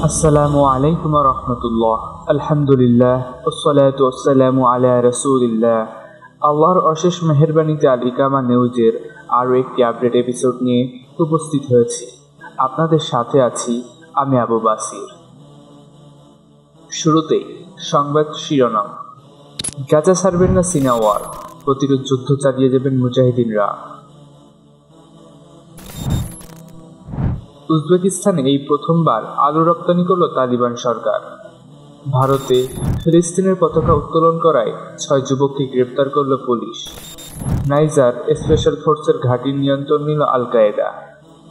আসসালামু আলাইকুম ওয়া রাহমাতুল্লাহ। আলহামদুলিল্লাহ ওয়াসসালাতু ওয়াসসালামু আলা রাসূলিল্লাহ। আল্লাহর অশেষ মেহেরবানিতে আল ইকামা নিউজের আরও একটি আপডেট এপিসোড নিয়ে উপস্থিত হয়েছি। আপনাদের সাথে আছি আমি আবু বাসির। শুরুতেই সংবাদ শিরোনাম। গাজা ছাড়বেন না সিনাওয়ার, প্রতিরোধ যুদ্ধ চালিয়ে যাবেন মুজাহিদিনরা। উজবেকিস্তানে এই প্রথমবার আলু রপ্তানি করল তালিবান সরকার। ভারতে ফিলিস্তিনের পতাকা উত্তোলন করায় 6 যুবককে গ্রেপ্তার করল পুলিশ। নাইজার স্পেশাল ফোর্সের ঘাঁটির নিয়ন্ত্রণ নিল আল কায়েদা।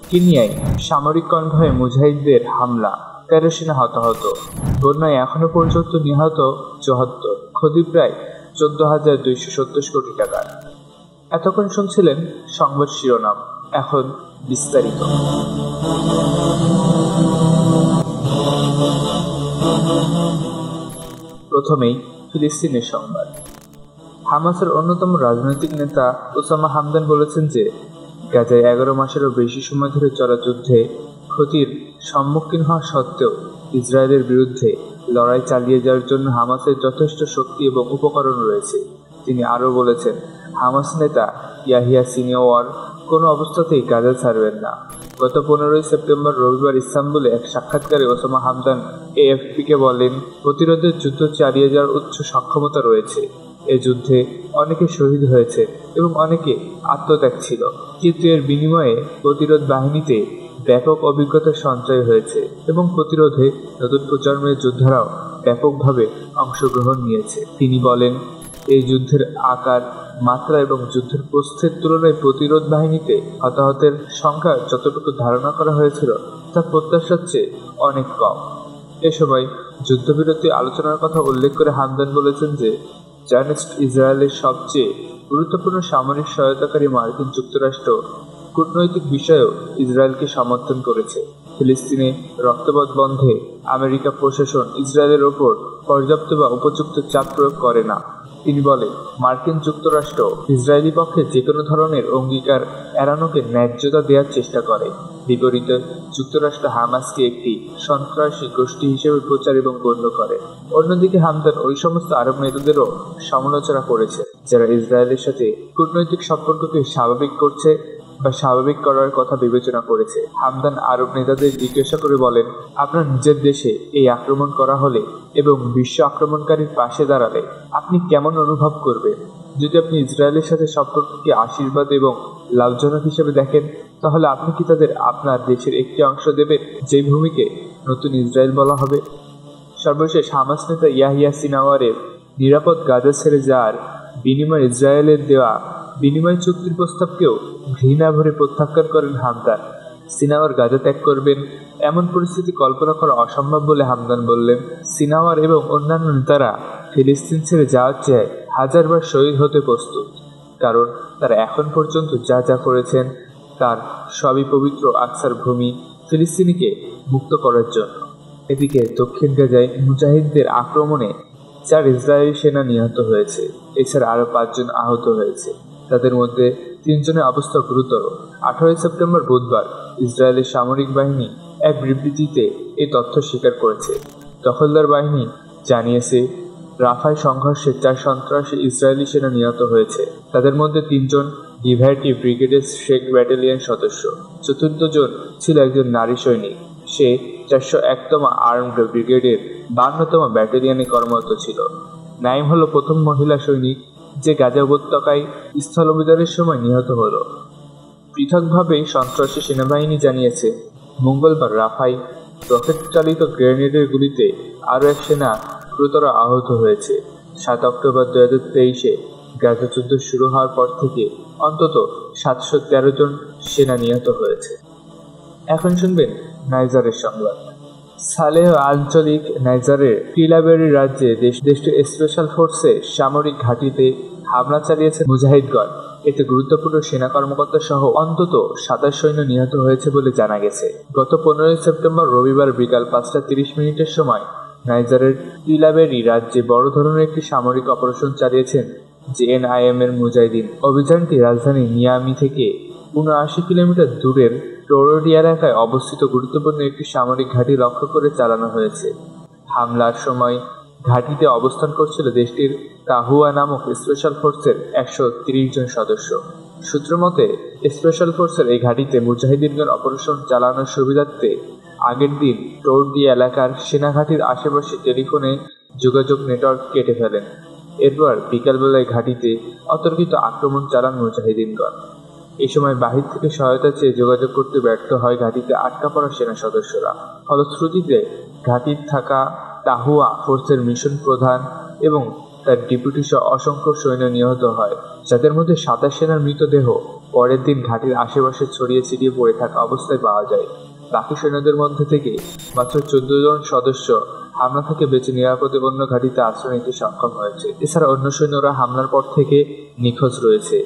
কেনিয়ায় সামরিক কনভয়ে মুজাহিদদের হামলা, 13 সেনা হতাহত। বন্যায় এখনো পর্যন্ত নিহত 74, ক্ষতি প্রায় 14,270 কোটি টাকা। এতক্ষণ শুনছিলেন সংবাদ শিরোনাম, এখন বিস্তারিত। প্রথমেই ফিলিস্তিনের সংবাদ। হামাসের অন্যতম রাজনৈতিক নেতা ওসামা হামদান বলেছেন যে গাজায় 11 মাসেরও বেশি সময় ধরে চলা যুদ্ধে ক্ষতির সম্মুখীন হওয়া সত্ত্বেও ইসরায়েলের বিরুদ্ধে লড়াই চালিয়ে যাওয়ার জন্য হামাসের যথেষ্ট শক্তি এবং উপকরণ রয়েছে। তিনি আরও বলেছেন, হামাস নেতা ইয়াহিয়া সিনিওয়ার কোনো অবস্থাতেই গাজা ছাড়বেন না। গত 15 সেপ্টেম্বর রবিবার ইস্তাম্বুলে এক সাক্ষাৎকারে ওসামা হামদান এএফপিকে বলেন, প্রতিরোধের যুদ্ধ চালিয়ে যাওয়ার উচ্চ সক্ষমতা রয়েছে। এ যুদ্ধে অনেকে শহীদ হয়েছে এবং অনেকে আত্মত্যাগ ছিল, কিন্তু এর বিনিময়ে প্রতিরোধ বাহিনীতে ব্যাপক অভিজ্ঞতার সঞ্চয় হয়েছে এবং প্রতিরোধে নতুন প্রজন্মের যোদ্ধারাও ব্যাপকভাবে অংশগ্রহণ নিয়েছে। তিনি বলেন, এই যুদ্ধের আকার, মাত্রা এবং যুদ্ধের প্রস্থের তুলনায় প্রতিরোধ বাহিনীতে হতাহতের সংখ্যা যতটুকু ধারণা করা হয়েছিল তা প্রত্যাশার চেয়ে অনেক কম। এ সময় যুদ্ধবিরতি আলোচনার কথা উল্লেখ করে হামদান বলেছেন যে জায়নিস্ট ইসরায়েলের সবচেয়ে গুরুত্বপূর্ণ সামরিক সহায়তাকারী মার্কিন যুক্তরাষ্ট্র কূটনৈতিক বিষয়েও ইসরায়েলকে সমর্থন করেছে। ফিলিস্তিনে রক্তপাত বন্ধে আমেরিকা প্রশাসন ইসরায়েলের ওপর পর্যাপ্ত বা উপযুক্ত চাপ প্রয়োগ করে না। তিনি বলেন, মার্কিন যুক্তরাষ্ট্র ইসরায়েলি পক্ষে যে কোনো ধরনের অঙ্গীকার এড়ানোকে ন্যায্যতা দেওয়ার চেষ্টা করে। বিপরীতে যুক্তরাষ্ট্র হামাসকে একটি সন্ত্রাসী গোষ্ঠী হিসেবে প্রচার এবং গণ্য করে। অন্যদিকে হামদান ওই সমস্ত আরব নেতাদেরও সমালোচনা করেছে যারা ইসরায়েলের সাথে কূটনৈতিক সম্পর্ককে স্বাভাবিক করছে বা স্বাভাবিক করার কথা বিবেচনা করেছে। হামদান আরব নেতাদের জিজ্ঞাসা করে বলেন, আপনার নিজের দেশে এই আক্রমণ করা হলে এবং বিশ্ব আক্রমণকারীর পাশে দাঁড়ালে আপনি কেমন অনুভব করবেন? যদি আপনি ইসরায়েলের সাথে সম্পর্ককে আশীর্বাদ এবং লাভজনক হিসেবে দেখেন, তাহলে আপনি কি তাদের আপনার দেশের একটি অংশ দেবেন, যে ভূমিকে নতুন ইসরায়েল বলা হবে? সর্বশেষ হামাস নেতা ইয়াহিয়া সিনাওয়ারের নিরাপদ গাজা ছেড়ে যাওয়ার বিনিময়ে ইসরায়েলের দেওয়া বিনিময় চুক্তির প্রস্তাবকেও ঘৃণা ভরে প্রত্যাখ্যান করেন হামদান। সিনাওয়ার গাজা ত্যাগ করবেন এমন পরিস্থিতি কল্পনা করা অসম্ভব বলে হামদান বললেন, সিনাওয়ার এবং অন্যান্য নেতারা ফিলিস্তিন ছেড়ে যাওয়ার চেয়ে 1000 বার শহীদ হতে প্রস্তুত, কারণ তারা এখন পর্যন্ত যা যা করেছেন তার সবই পবিত্র আকসার ভূমি ফিলিস্তিনিকে মুক্ত করার জন্য। এদিকে দক্ষিণ গাজায় মুজাহিদদের আক্রমণে 4 ইসরায়েলি সেনা নিহত হয়েছে, এছাড়া আরও 5 জন আহত হয়েছে। তাদের মধ্যে 3 জনের অবস্থা গুরুতর। 18 সেপ্টেম্বর বুধবার ইসরায়েলের সামরিক বাহিনী এক বিবৃতিতে এই তথ্য স্বীকার করেছে। দখলদার বাহিনী জানিয়েছে, রাফায় সংঘর্ষে 4 সন্ত্রাসী ইসরায়েলি সেনা নিহত হয়েছে। তাদের মধ্যে 3 জন লিভার্টি ব্রিগেডের শেখ ব্যাটালিয়ন সদস্য। 4র্থ জন ছিল একজন নারী সৈনিক। সে 401তম আর্মড ব্রিগেডের 52তম ব্যাটালিয়নে কর্মরত ছিল। নাইম হলো প্রথম মহিলা সৈনিক যে গাজা উপত্যকায় স্থল অভিযানের সময় নিহত হল। পৃথকভাবে সন্ত্রাসী সেনাবাহিনী জানিয়েছে, মঙ্গলবার রাফায় রকেট চালিত গ্রেনেডের গুলিতে আরও 1 সেনা গুরুতর আহত হয়েছে। 7 অক্টোবর 2023-এ গাজা যুদ্ধ শুরু হওয়ার পর থেকে অন্তত 713 জন সেনা নিহত হয়েছে। এখন শুনবেন নাইজারের সংবাদ। সালেহ আঞ্চলিক নাইজারের টিলাবেরি রাজ্যে দেশটির স্পেশাল ফোর্সের সামরিক ঘাঁটিতে হামলা চালিয়েছে মুজাহিদগণ। এতে গুরুত্বপূর্ণ সেনা কর্মকর্তা সহ অন্তত 27 সৈন্য নিহত হয়েছে বলে জানা গেছে। গত 15 সেপ্টেম্বর রবিবার বিকাল 5:30 সময় নাইজারের টিলাবেরি রাজ্যে বড় ধরনের একটি সামরিক অপারেশন চালিয়েছেন জেএনআইএম এর মুজাহিদিন। অভিযানটি রাজধানী নিয়ামি থেকে কিলোমিটার দূরের টোরোডি এলাকায় অবস্থিত গুরুত্বপূর্ণ একটি সামরিক ঘাঁটি লক্ষ্য করে চালানো হয়েছে। হামলার সময় ঘাঁটিতে অবস্থান করছিল দেশটির তাহুয়া নামক স্পেশাল ফোর্সের 130 জন সদস্য। সূত্র মতে, স্পেশাল ফোর্সের এই ঘাঁটিতে মুজাহিদিনগণ অপারেশন চালানোর সুবিধার্থে আগের দিন টোরডি এলাকার সেনাঘাঁটির আশেপাশে টেলিফোনে যোগাযোগ নেটওয়ার্ক কেটে ফেলেন। এরপর বিকালবেলায় ঘাঁটিতে অতর্কিত আক্রমণ চালান মুজাহিদিনগণ। এই সময় বাহির থেকে সহায়তা চেয়ে যোগাযোগ করতে ব্যর্থ হয় ঘাঁটিতে আটকা পড়া সেনা সদস্যরা। ফলশ্রুতিতে ঘাঁটির থাকা তাহুয়া ফোর্সের মিশন প্রধান এবং তার ডেপুটি সহ অসংখ্য সৈন্য নিহত হয়, যাদের মধ্যে 27 সেনার মৃতদেহ পরের দিন ঘাঁটির আশেপাশে ছড়িয়ে ছিটিয়ে পড়ে থাকা অবস্থায় পাওয়া যায়। বাকি সৈন্যদের মধ্যে থেকে মাত্র 14 জন সদস্য হামলা থেকে বেঁচে নিরাপদে অন্য ঘাঁটিতে আশ্রয় নিতে সক্ষম হয়েছে। এছাড়া অন্য সৈন্যরা হামলার পর থেকে নিখোঁজ রয়েছে।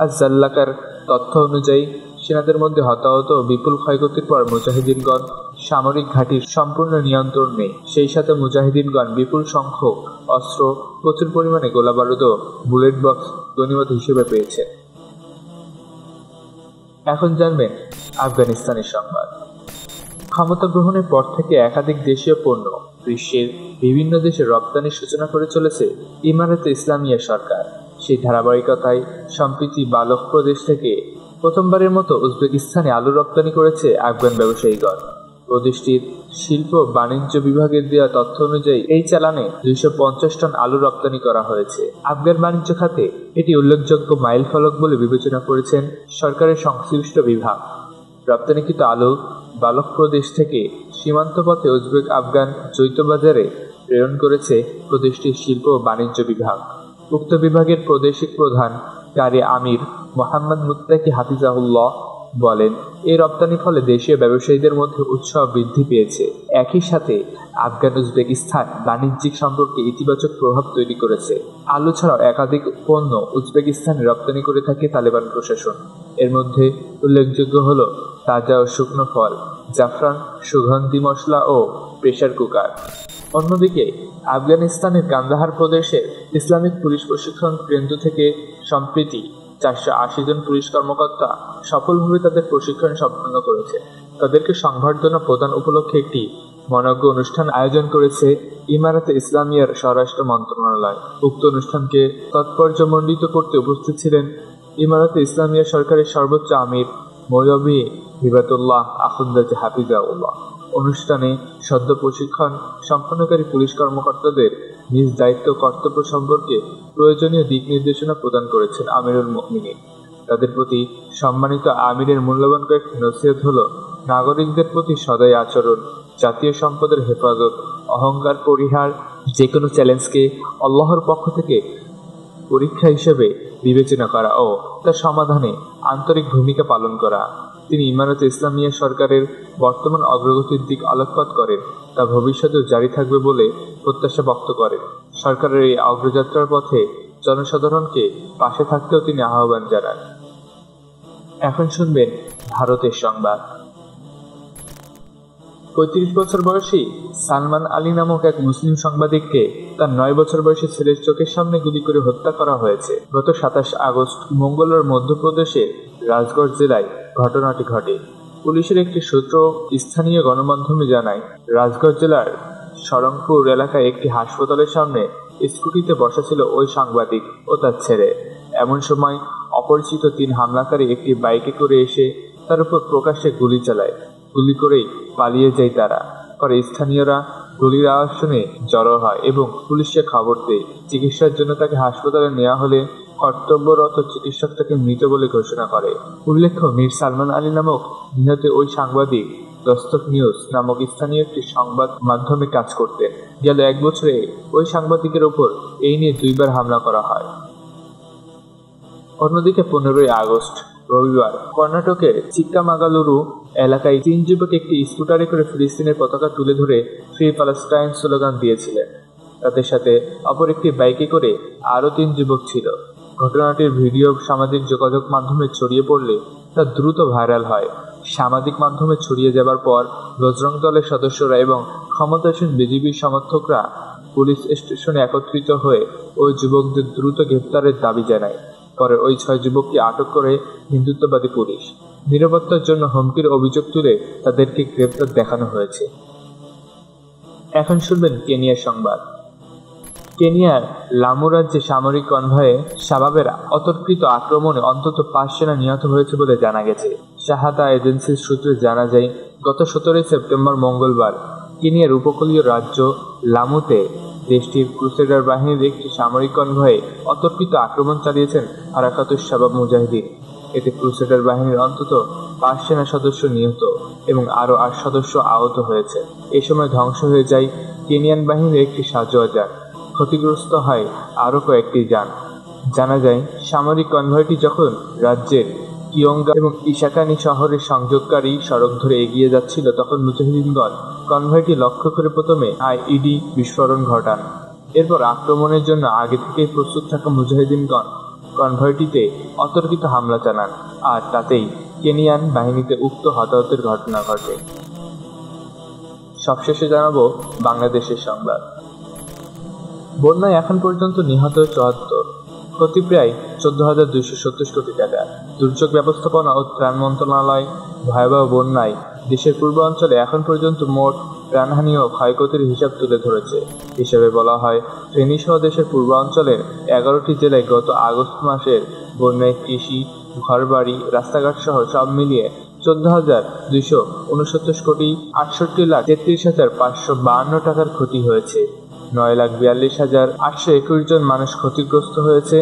আর জাল্লাকার তথ্য অনুযায়ী সেনাদের মধ্যে হতাহত ও বিপুল ক্ষয়ক্ষতির পর মুজাহিদিনগণ সামরিক ঘাঁটির সম্পূর্ণ নিয়ন্ত্রণ নেই। সেই সাথে মুজাহিদিনগণ বিপুল সংখ্যক অস্ত্র, প্রচুর পরিমাণে গোলাবারুদ ও বুলেট বক্স গনিমত হিসেবে পেয়েছে। এখন জানবেন আফগানিস্তানের সংবাদ। ক্ষমতা গ্রহণের পর থেকে একাধিক দেশীয় পণ্য বিশ্বের বিভিন্ন দেশে রপ্তানির সূচনা করে চলেছে ইমারাতে ইসলামিয়া সরকার। সেই ধারাবাহিকতায় সম্প্রতি বালখ প্রদেশ থেকে প্রথমবারের মতো উজবেকিস্তানে আলু রপ্তানি করেছে আফগান ব্যবসায়ীগণ। প্রদেশটির শিল্প বাণিজ্য বিভাগের দেওয়া তথ্য অনুযায়ী এই চালানে 250 টন আলু রপ্তানি করা হয়েছে। আফগান বাণিজ্য খাতে এটি উল্লেখযোগ্য মাইল ফলক বলে বিবেচনা করেছেন সরকারের সংশ্লিষ্ট বিভাগ। রপ্তানিকৃত আলু বালখ প্রদেশ থেকে সীমান্ত পথে উজবেক আফগান যৌথ বাজারে প্রেরণ করেছে প্রদেশটির শিল্প ও বাণিজ্য বিভাগ। উক্ত বিভাগের প্রাদেশিক প্রধান কারি আমির মোহাম্মদ মুত্তাকি হাফিজাহুল্লাহ বলেন, এই রপ্তানি ফলে দেশীয় ব্যবসায়ীদের মধ্যে উৎসাহ বৃদ্ধি পেয়েছে। একই সাথে আফগান উজবেকিস্তান বাণিজ্যিক সম্পর্কে ইতিবাচক প্রভাব তৈরি করেছে। আলু ছাড়াও একাধিক পণ্য উজবেকিস্তানে রপ্তানি করে থাকে তালেবান প্রশাসন। এর মধ্যে উল্লেখযোগ্য হল তাজা ও শুকনো ফল, জাফরান, সুগন্ধি মশলা ও প্রেসার কুকার। অন্যদিকে আফগানিস্তানের কান্দাহার প্রদেশের ইসলামিক পুলিশ প্রশিক্ষণ কেন্দ্র থেকে সম্প্রতি 480 জন পুলিশ কর্মকর্তা সফলভাবে তাদের প্রশিক্ষণ সম্পন্ন করেছে। তাদেরকে সংবর্ধনা প্রদান উপলক্ষে একটি মনোজ্ঞ অনুষ্ঠান আয়োজন করেছে ইমারাতে ইসলামিয়ার স্বরাষ্ট্র মন্ত্রণালয়। উক্ত অনুষ্ঠানকে তাৎপর্যমণ্ডিত করতে উপস্থিত ছিলেন ইমারাতে ইসলামিয়া সরকারের সর্বোচ্চ আমির মৌলভী হিবাতুল্লাহ আখুন্দাজি হাফিজাউল্লাহ। অনুষ্ঠানে সদ্য প্রশিক্ষণ সম্পন্নকারী পুলিশ কর্মকর্তাদের নিজ দায়িত্ব কর্তব্য সম্পর্কে প্রয়োজনীয় দিক নির্দেশনা প্রদান করেছেন আমিরুল মুমিনিন। তাদের প্রতি সম্মানিত আমিরের মূল্যবান কয়েকটি নসিহত হল: নাগরিকদের প্রতি সদয় আচরণ, জাতীয় সম্পদের হেফাজত, অহংকার পরিহার, যে কোনো চ্যালেঞ্জকে আল্লাহর পক্ষ থেকে পরীক্ষা হিসেবে বিবেচনা করা ও তার সমাধানে আন্তরিক ভূমিকা পালন করা। তিনি ইমারাতে ইসলামিয়া সরকারের বর্তমান অগ্রগতির দিক আলোকপাত করেন, তা ভবিষ্যতেও জারি থাকবে বলে প্রত্যাশা ব্যক্ত করেন। সরকারের এই অগ্রযাত্রার পথে জনসাধারণকে পাশে থাকতেও তিনি আহ্বান জানান। এখন শুনবেন ভারতের সংবাদ। 35 বছর বয়সী সালমান আলী নামক এক মুসলিম সাংবাদিককে তার 9 বছর বয়সী ছেলের চোখের সামনে গুলি করে হত্যা করা হয়েছে। গত 27 আগস্ট মঙ্গলবার মধ্যপ্রদেশের রাজগড় জেলায় ঘটনাটি ঘটে। পুলিশের একটি সূত্র স্থানীয় গণমাধ্যমে জানায়, রাজগড় জেলার সরংপুর এলাকায় একটি হাসপাতালের সামনে স্কুটিতে বসা ছিল ওই সাংবাদিক ও তার ছেলে। এমন সময় অপরিচিত 3 হামলাকারী একটি বাইকে করে এসে তার উপর প্রকাশ্যে গুলি চালায়। গুলি করেই পালিয়ে যায় তারা। পরে স্থানীয়রা গুলির আওয়াজ শুনে জড়ো হয় এবং পুলিশকে খবর দেয়। চিকিৎসার জন্য তাকে হাসপাতালে নেওয়া হলে কর্তব্যরত চিকিৎসক তাকে মৃত বলে ঘোষণা করে। উল্লেখ্য, মীর সালমান আলী নামক নিহত ওই সাংবাদিক দস্তক নিউজ নামক স্থানীয় একটি সংবাদ মাধ্যমে কাজ করতেন। গেল 1 বছরে ওই সাংবাদিকের ওপর এই নিয়ে 2 বার হামলা করা হয়। অন্যদিকে 15 আগস্ট রবিবার কর্ণাটকের চিক্কামাগালুরু এলাকায় 3 যুবক একটি স্কুটারে করে ফিলিস্তিনের পতাকা তুলে ধরে ফ্রি প্যালেস্টাইন স্লোগান দিয়েছিলেন। তাদের সাথে অপর একটি বাইকে করে আরও 3 যুবক ছিল। ঘটনাটির ভিডিও সামাজিক যোগাযোগ মাধ্যমে ছড়িয়ে পড়লে তা দ্রুত ভাইরাল হয়। সামাজিক মাধ্যমে ছড়িয়ে যাবার পর বজরং দলের সদস্যরা এবং ক্ষমতাসীন বিজেপির সমর্থকরা পুলিশ স্টেশনে একত্রিত হয়ে ওই যুবকদের দ্রুত গ্রেফতারের দাবি জানায়। পরে ওই 6 যুবককে আটক করে হিন্দুত্ববাদী পুলিশ। নিরাপত্তার জন্য হুমকির অভিযোগ তুলে তাদেরকে গ্রেপ্তার দেখানো হয়েছে। এখন শুনবেন কেনিয়ার সংবাদ। কেনিয়ার লামু রাজ্যে সামরিক কনভয়ে শাবাবের অতর্কিত আক্রমণে অন্তত 5 সেনা নিহত হয়েছে বলে জানা গেছে। শাহাদা এজেন্সির সূত্রে জানা যায়, গত 17 সেপ্টেম্বর মঙ্গলবার কেনিয়ার উপকূলীয় রাজ্য লামুতে দেশটির ক্রুসেডার বাহিনীর একটি সামরিক কনভয়ে অতর্কিত আক্রমণ চালিয়েছেন হারাকাতুস শাবাব মুজাহিদিন। এতে ক্রুসেডার বাহিনীর অন্তত 5 সেনা সদস্য নিহত এবং আরও 8 সদস্য আহত হয়েছে। এই সময় ধ্বংস হয়ে যায় কেনিয়ান বাহিনীর একটি সাঁজোয়া যান। ক্ষতিগ্রস্ত হয় আরও কয়েকটি যান। জানা যায়, সামরিক কনভয়টি যখন রাজ্যের কিয়ঙ্গা এবং ইশাকানি শহরের সংযোগকারী সড়ক ধরে এগিয়ে যাচ্ছিল, তখন মুজাহিদিনগণ কনভয়টি লক্ষ্য করে প্রথমে আইইডি বিস্ফোরণ ঘটান। এরপর আক্রমণের জন্য আগে থেকেই প্রস্তুত থাকা মুজাহিদিনগণ কনভয়টিতে অতর্কিত হামলা চালান, আর তাতেই কেনিয়ান বাহিনীতে উক্ত হতাহতের ঘটনা ঘটে। সবশেষে জানাবো বাংলাদেশের সংবাদ। বন্যায় এখন পর্যন্ত নিহত 74, ক্ষতি প্রায় 14,227 কোটি টাকা। দুর্যোগ ব্যবস্থাপনা ও ত্রাণ মন্ত্রণালয় ভয়াবহ বন্যায় দেশের পূর্বাঞ্চলে এখন পর্যন্ত মোট প্রাণহানি ও ক্ষয়ক্ষতির হিসাব তুলে ধরেছে। হিসাবে বলা হয়, ফেনীসহ দেশের পূর্বাঞ্চলের 11টি জেলায় গত আগস্ট মাসের বন্যায় কৃষি, ঘরবাড়ি, রাস্তাঘাট সহ সব মিলিয়ে 14,269 কোটি 68,33,552 টাকার ক্ষতি হয়েছে। 9,42,821 জন মানুষ ক্ষতিগ্রস্ত হয়েছে।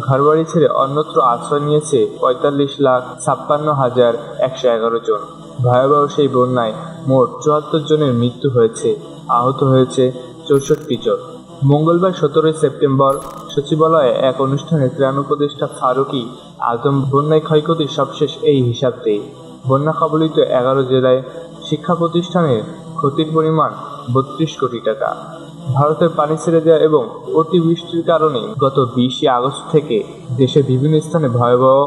ঘরবাড়ি ছেড়ে অন্যত্র আশ্রয় নিয়েছে 45,56,111 জন। ভয়াবহ সেই বন্যায় মোট 74 জনের মৃত্যু হয়েছে, আহত হয়েছে 64 জন। মঙ্গলবার 17 সেপ্টেম্বর সচিবালয়ে এক অনুষ্ঠানে ত্রাণ উপদেষ্টা ফারুকী আজম বন্যায় ক্ষয়ক্ষতির সবশেষ এই হিসাব দেয়। বন্যা কবলিত 11 জেলায় শিক্ষা প্রতিষ্ঠানের ক্ষতির পরিমাণ 32 কোটি টাকা। ভারতের পানি ছেড়ে দেওয়া এবং অতিবৃষ্টির কারণে গত 20 আগস্ট থেকে দেশের বিভিন্ন স্থানে ভয়াবহ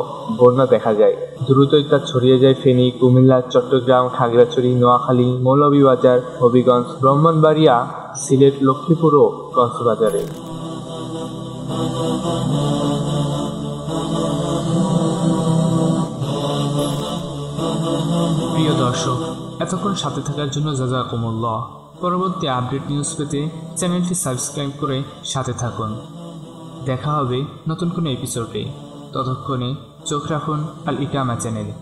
বন্যা দেখা যায়। দ্রুতই তা ছড়িয়ে যায় ফেনী, কুমিল্লা, চট্টগ্রাম, খাগড়াছড়ি, নোয়াখালী, মৌলভীবাজার, হবিগঞ্জ, ব্রাহ্মণবাড়িয়া, সিলেট, লক্ষ্মীপুর ও কক্সবাজারে। প্রিয় দর্শক, এতক্ষণ সাথে থাকার জন্য জাযাকুমুল্লাহ। পরবর্তী আপডেট নিউজ পেতে চ্যানেলটি সাবস্ক্রাইব করে সাথে থাকুন। দেখা হবে নতুন কোনো এপিসোডে। ততক্ষণে চোখ রাখুন আল ইকামা চ্যানেলে।